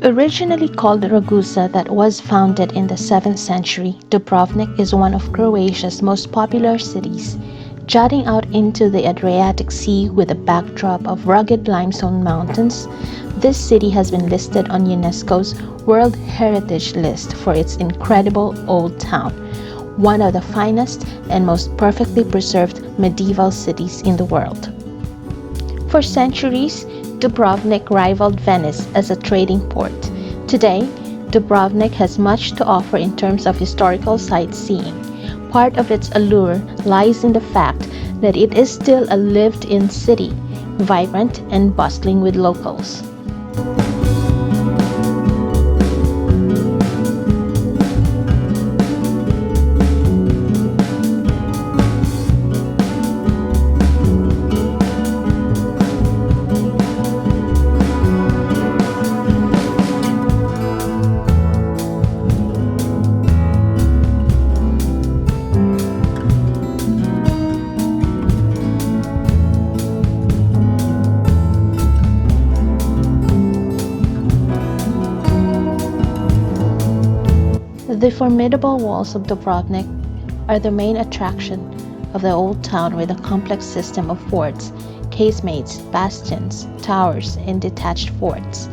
Originally called Ragusa, that was founded in the 7th century, Dubrovnik is one of Croatia's most popular cities. Jutting out into the Adriatic Sea with a backdrop of rugged limestone mountains, this city has been listed on UNESCO's World Heritage List for its incredible old town, one of the finest and most perfectly preserved medieval cities in the world. For centuries, Dubrovnik rivaled Venice as a trading port. Today, Dubrovnik has much to offer in terms of historical sightseeing. Part of its allure lies in the fact that it is still a lived-in city, vibrant and bustling with locals. The formidable walls of Dubrovnik are the main attraction of the old town with a complex system of forts, casemates, bastions, towers, and detached forts.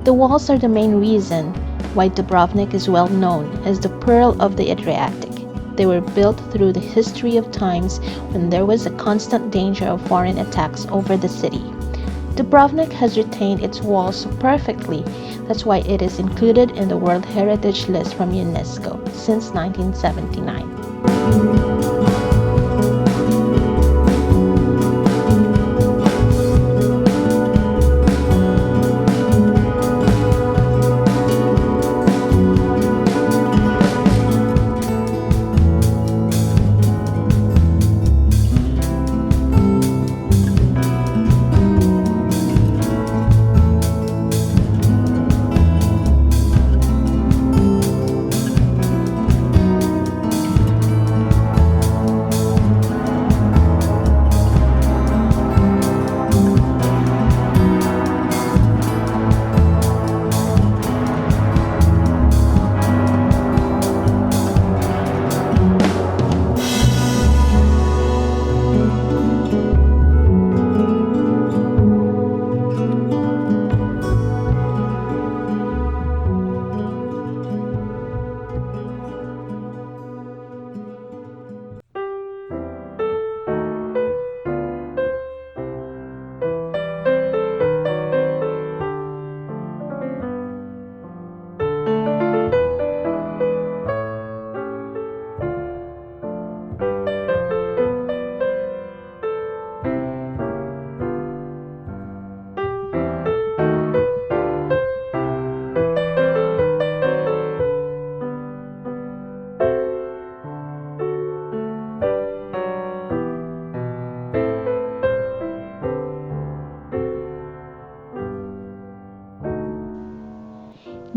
The walls are the main reason why Dubrovnik is well known as the Pearl of the Adriatic. They were built through the history of times when there was a constant danger of foreign attacks over the city. Dubrovnik has retained its walls so perfectly, that's why it is included in the World Heritage List from UNESCO since 1979.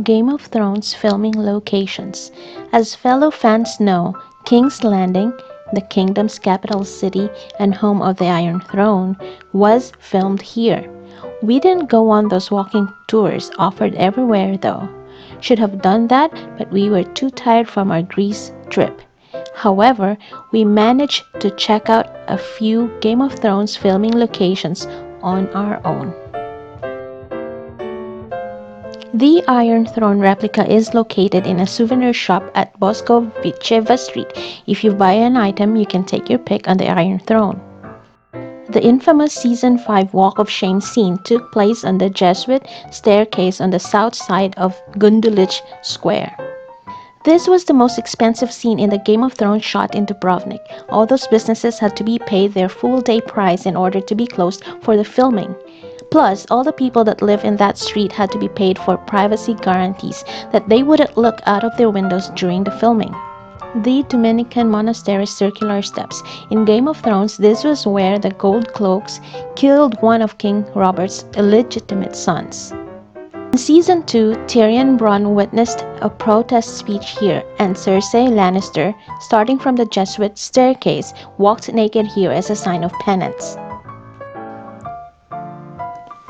Game of Thrones filming locations. As fellow fans know, King's Landing, the kingdom's capital city and home of the Iron Throne, was filmed here. We didn't go on those walking tours offered everywhere though. Should have done that, but we were too tired from our Greece trip. However, we managed to check out a few Game of Thrones filming locations on our own. The Iron Throne replica is located in a souvenir shop at Boskovicheva Street. If you buy an item, you can take your pick on the Iron Throne. The infamous Season 5 Walk of Shame scene took place on the Jesuit staircase on the south side of Gundulic Square. This was the most expensive scene in the Game of Thrones shot in Dubrovnik. All those businesses had to be paid their full day price in order to be closed for the filming. Plus, all the people that live in that street had to be paid for privacy guarantees that they wouldn't look out of their windows during the filming. The Dominican monastery's circular steps. In Game of Thrones, this was where the Gold Cloaks killed one of King Robert's illegitimate sons. In Season 2, Tyrion Brun witnessed a protest speech here, and Cersei Lannister, starting from the Jesuit staircase, walked naked here as a sign of penance.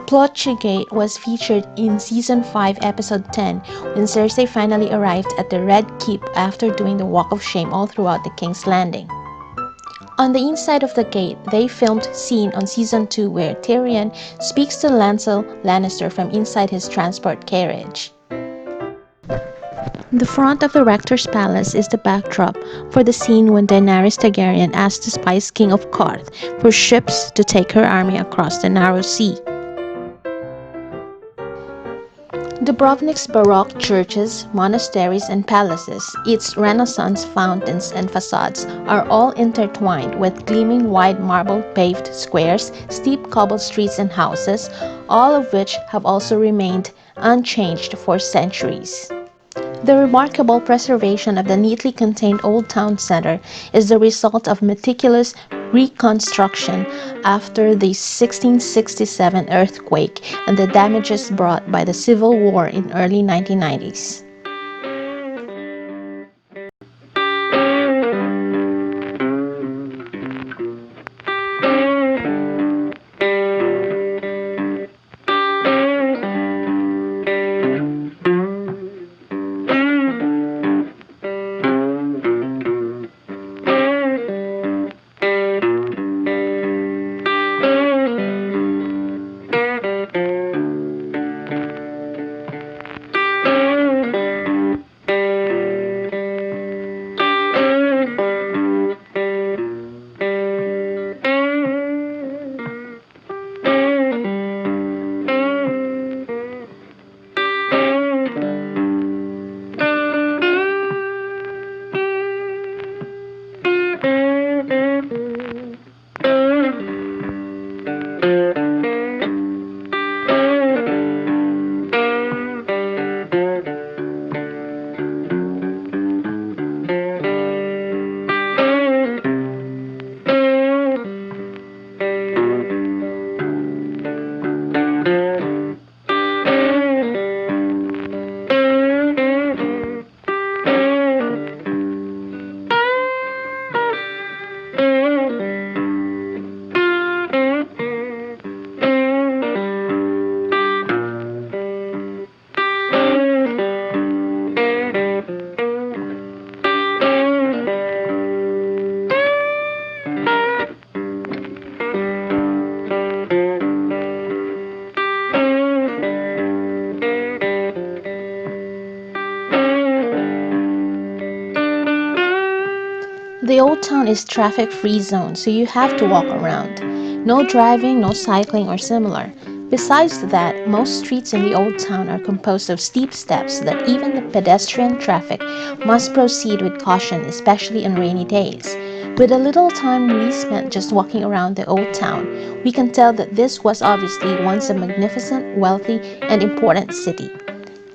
Gate was featured in Season 5, Episode 10, when Cersei finally arrived at the Red Keep after doing the Walk of Shame all throughout the King's Landing. On the inside of the gate, they filmed scene on Season 2 where Tyrion speaks to Lancel Lannister from inside his transport carriage. The front of the Rector's palace is the backdrop for the scene when Daenerys Targaryen asks the Spice King of Qarth for ships to take her army across the narrow sea. Dubrovnik's Baroque churches, monasteries, and palaces, its Renaissance fountains and facades are all intertwined with gleaming wide marble-paved squares, steep cobbled streets and houses, all of which have also remained unchanged for centuries. The remarkable preservation of the neatly contained Old Town Center is the result of meticulous reconstruction after the 1667 earthquake and the damages brought by the Civil War in early 1990s. The Old Town is traffic-free zone, so you have to walk around. No driving, no cycling or similar. Besides that, most streets in the Old Town are composed of steep steps that even the pedestrian traffic must proceed with caution, especially on rainy days. With the little time we spent just walking around the Old Town, we can tell that this was obviously once a magnificent, wealthy, and important city.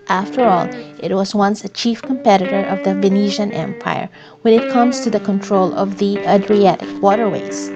After all, it was once a chief competitor of the Venetian Empire when it comes to the control of the Adriatic waterways.